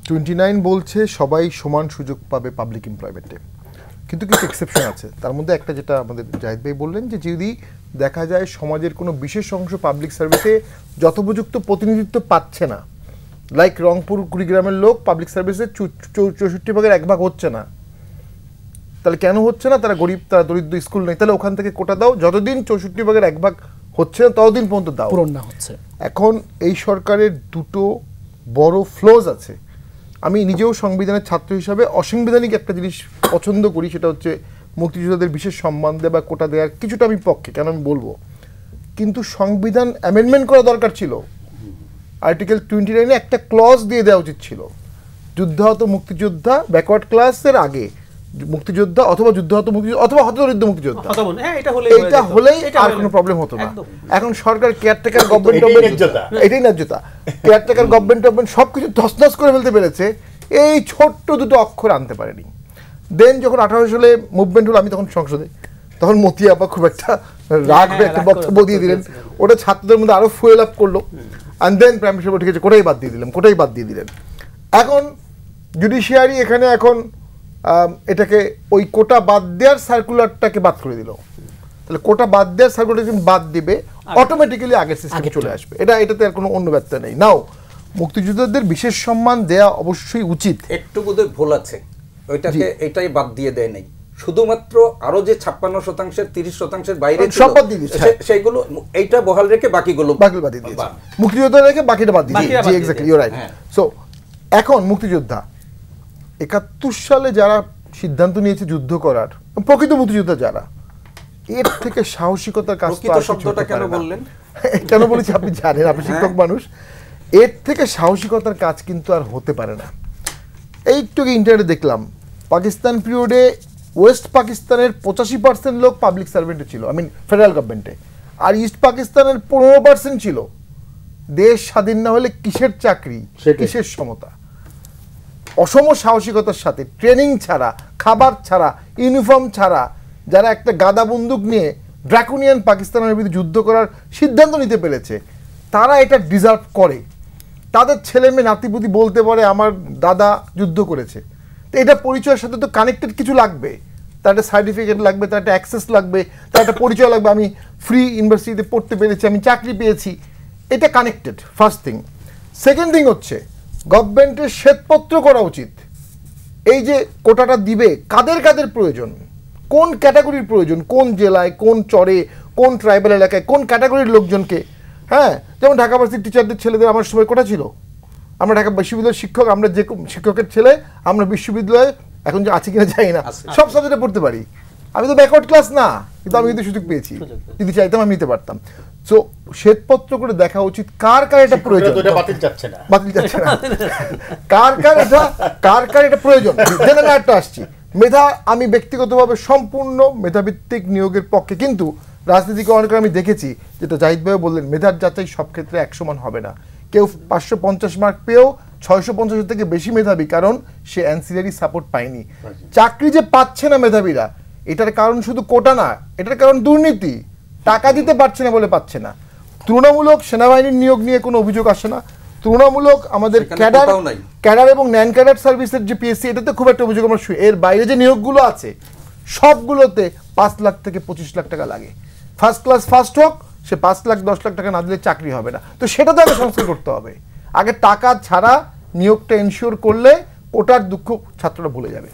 29 বলছে সবাই সমান সুযোগ পাবে পাবলিক এমপ্লয়মেন্টে, কিন্তু কিছু এক্সেপশন আছে। তার মধ্যে একটা যেটা আমাদের জাহিদ ভাই বললেন যে যদি দেখা যায় সমাজের কোনো বিশেষ অংশ পাবলিক সার্ভিসে যথোপযুক্ত প্রতিনিধিত্ব পাচ্ছে না, লাইক রংপুর কুড়িগ্রামের লোক পাবলিক সার্ভিসে 64 ভাগের 1 ভাগ হচ্ছে না, তাহলে কেন হচ্ছে না? তারা গরিব, তারা দরিদ্র, স্কুল নেই, তাহলে ওখান থেকে কোটা দাও, যতদিন 64 ভাগের 1 ভাগ হচ্ছে না ততদিন পর্যন্ত দাও, পূরণ না হচ্ছে। এখন এই সরকারের দুটো বড় ফ্লোজ আছে। আমি নিজেও সংবিধানের ছাত্র হিসাবে অসাংবিধানিক একটা জিনিস পছন্দ করি, সেটা হচ্ছে মুক্তিযোদ্ধাদের বিশেষ সম্মান দেওয়া বা কোটা দেওয়ার কিছুটা আমি পক্ষে, কেন আমি বলবো, কিন্তু সংবিধান অ্যামেন্ডমেন্ট করা দরকার ছিল। আর্টিকেল 29 একটা ক্লজ দিয়ে দেওয়া উচিত ছিল, যুদ্ধাহত মুক্তিযোদ্ধা ব্যাকওয়ার্ড ক্লাসের আগে মুক্তিযোদ্ধা অথবা যুদ্ধাহত মুক্তিযোদ্ধা অথবা হতদরিদ্র মুক্তিযোদ্ধা, এটা হলেই আর কোনো প্রবলেম হতো না। এখন সরকার কেয়ারটেকার গভর্নমেন্ট, এটাই ন্যায্যতা, কেয়ারটেকার গভর্নমেন্ট সবকিছু তছনছ করে ফেলতে পেরেছে, এই ছোট্ট দুটো অক্ষর আনতে পারেনি। দেন যখন 18 সালে মুভমেন্ট হলো, আমি তখন সংসদে, তখন মতি আপা খুব একটা রাগবে একটা বক্তব্য দিয়ে দিলেন, ওটা ছাত্রদের মধ্যে আরো ফুয়েল আপ করলো, অ্যান্ড দেন প্রাইম মিনিস্টার ঠিক আছে কোটাই বাদ দিয়ে দিলেন। এখন জুডিশিয়ারি এখানে এখন এটাকে ওই কোটা বাদ দেওয়ার সার্কুলারটাকে বাদ করে দিল, তাহলে কোটা বাদ দেওয়ার সার্কুলার বাদ দিবে, অটোমেটিক্যালি আগের সিস্টেমে চলে আসবে। এটাতে আর কোনো অন্য ব্যত্যয় নেই। নাও মুক্তিযোদ্ধাদের বিশেষ সম্মান দেয়া অবশ্যই উচিত, একটু বোধহয় ভুল আছে, ওইটাকে এটাই বাদ দিয়ে দেয় নাই, শুধুমাত্র আরো যে 56%, 30% বাইরে সব বাদ দিয়ে দিয়েছে, সেইগুলো এইটা বহাল রেখে বাকিগুলো বাদ দিয়ে দিয়েছে, মুক্তিযোদ্ধা রেখে বাকিটা বাদ দিয়ে দিয়েছে। Exactly, you right. সো এখন মুক্তিযোদ্ধা 71 সালে যারা সিদ্ধান্ত নিয়েছে যুদ্ধ করার, প্রকৃত মুক্তিযোদ্ধা যারা, এর থেকে সাহসিকতার কাজ শব্দটা কেন বললেন? কেন বলেছি আপনি জানেন, আপনি শিক্ষক মানুষ, এর থেকে সাহসিকতার কাজ কিন্তু আর হতে পারে না। এইটুকু ইন্টারনেটে দেখলাম, পাকিস্তান পিরিয়ডে ওয়েস্ট পাকিস্তানের 85% লোক পাবলিক সার্ভেন্টে ছিল, আই মিন ফেডারেল গভর্নমেন্টে, আর ইস্ট পাকিস্তানের 15% ছিল। দেশ স্বাধীন না হলে কিসের চাকরি, কিসের সমতা? অসম সাহসিকতার সাথে, ট্রেনিং ছাড়া, খাবার ছাড়া, ইউনিফর্ম ছাড়া যারা একটা গাদা বন্দুক নিয়ে ড্রাকুনিয়ান পাকিস্তানের বিরুদ্ধে যুদ্ধ করার সিদ্ধান্ত নিতে পেরেছে, তারা এটা ডিজার্ভ করে। তাদের ছেলে মেয়ে নাতিপুতি বলতে পারে আমার দাদা যুদ্ধ করেছে, তো এটা পরিচয়ের সাথে তো কানেক্টেড কিছু লাগবে, তার একটা সার্টিফিকেট লাগবে, তার একটা অ্যাক্সেস লাগবে, তার একটা পরিচয় লাগবে, আমি ফ্রি ইউনিভার্সিটিতে পড়তে পেরেছি, আমি চাকরি পেয়েছি, এটা connected, first thing. Second thing হচ্ছে গভর্নমেন্টের শ্বেতপত্র করা উচিত, এই যে কোটাটা দিবে কাদের কাদের প্রয়োজন, কোন ক্যাটাগরির প্রয়োজন, কোন জেলায়, কোন চরে, কোন ট্রাইবাল এলাকায়, কোন ক্যাটাগরির লোকজনকে। হ্যাঁ, যেমন ঢাকা ভার্সিটির টিচারদের ছেলেদের আমার সময় কোটা ছিল, আমরা ঢাকা বিশ্ববিদ্যালয়ের শিক্ষক, আমরা যে শিক্ষকের ছেলে আমরা বিশ্ববিদ্যালয়ে এখন যে আছে কিনা জানি না, সব সাবজেক্টে পড়তে পারি। আমি তো ব্যাকওয়ার্ড ক্লাস না, কিন্তু আমি কিন্তু সুযোগ পেয়েছি, যদি চাইতাম আমি নিতে পারতাম। সো শ্বেতপত্র করে দেখা উচিত কার কার এটা প্রয়োজন, বাতিল যাচ্ছে না কার কার এটা প্রয়োজন। দেন আমি একটা আসছি, মেধা, আমি ব্যক্তিগতভাবে সম্পূর্ণ মেধাভিত্তিক নিয়োগের পক্ষে, কিন্তু রাজনীতিকে অনেক আমি দেখেছি, যেটা জাহিদ ভাইও বললেন, মেধার যাচাই সব ক্ষেত্রে এক সমান হবে না। কেউ 550 মার্ক পেয়েও 650 থেকে বেশি মেধাবী, কারণ সে অ্যান্সিলারি সাপোর্ট পায়নি। চাকরি যে পাচ্ছে না মেধাবীরা, এটার কারণ শুধু কোটা না, এটার কারণ দুর্নীতি, টাকা দিতে পারছে না বলে পাচ্ছে না। তুলনামূলক সেনাবাহিনীর নিয়োগ নিয়ে কোনো অভিযোগ আসে না, তুলনামূলক আমাদের ক্যাডার এবং নন ক্যাডার সার্ভিসের যে পিএসসি, এটাতে খুব একটা অভিযোগ আমার, এর বাইরে যে নিয়োগগুলো আছে সবগুলোতে 5 লাখ থেকে 25 লাখ টাকা লাগে। ফার্স্ট ক্লাস ফার্স্ট হোক, সে 5 লাখ 10 লাখ টাকা না দিলে চাকরি হবে না। তো সেটা তো আগে সংস্কার করতে হবে, আগে টাকা ছাড়া নিয়োগটা এনশিওর করলে কোটার দুঃখ ছাত্ররা ভুলে যাবে।